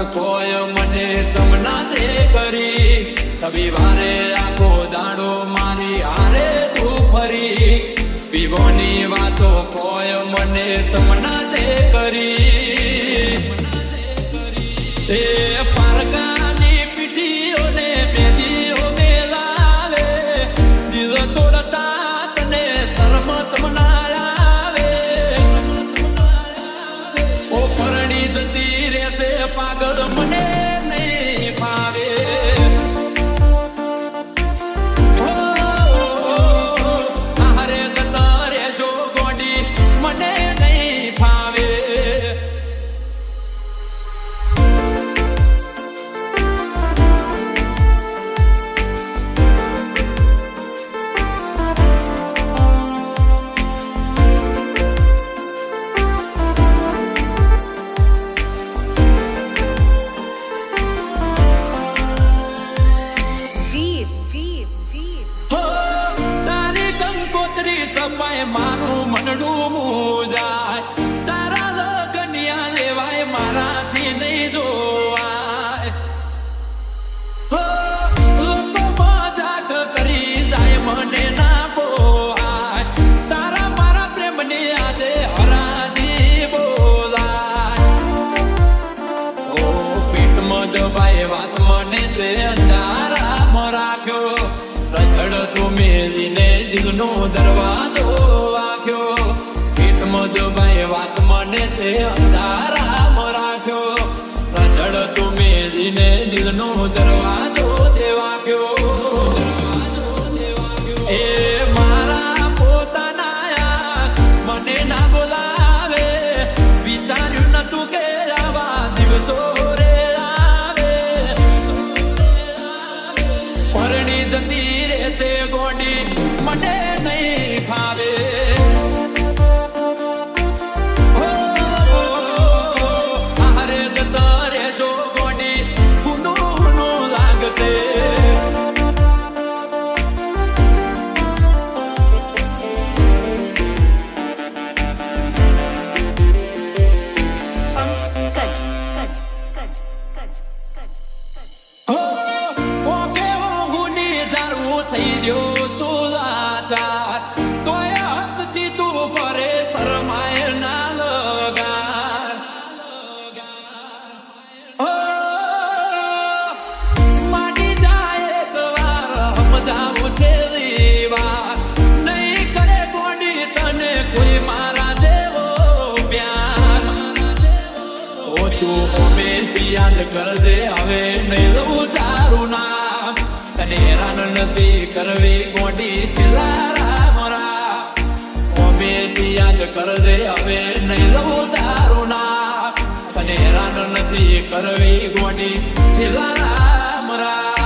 કોઈ મને ચમના તે કરી રવિવારે આખો દાડો મારી હારે તું ફરી પીવોની વાતો કોઈ મને ચમના તે કરી એ પારકાની પીઠીઓને પેદીઓ મેલાવે દિલ તોડતા તને શરમ ચમના આવે ઓ પરણી જતી રહેશે પાગલ મને નહીં ભાવે હારે જતા રહેશો ગોડી મને નહીં ભાવે સપાય મારું મનડું મૂજાય તારા લગનિયા લેવાય મારાથી નહીં જોવાય લોકો મજાક કરી જાય મને ના પોહાય તારા મારા પ્રેમની આજે હરાજી બોલાય ઓ પેટમાં દબાય વાત મને તે અંધારામાં રાખ્યો રજડ તું મેલીને દિલનો દરવાજો વાગ્યો પેટમાં દબાઈ વાત મને તે અંધારામાં રાખ્યો રજડ તું મેલીને દિલનો દરવાજો તે વાગ્યો એ મારા પોતાના મને ના બોલાવે વિચાર્યું નતું કે આવા દિવસો રે આવે પરણી જતી રહેશે ગોડી મને નહીં ભાવે હારે જતા રહેશો ગોડી હુનું લાગશે થઈ ગયો સુલાચા તોય હસતી તું ફરે શરમાય ના લગાર માટી જાય એક વાર સમજાવું છે વાર નહીં કરે ગોડી તને કોઈ મારા જેવો પ્યાર ઓ તું હોમેથી યાદ કરજે હવે નહીં લઉં તારું નામ તને હેરાન નથી કરવી ગોડી છેલ્લા મોરા ઓમેથી યાદ કરજે હવે નહીં લઉં તારું નામ તને હેરાન નથી કરવી ગોડી છેલ્લા મોરા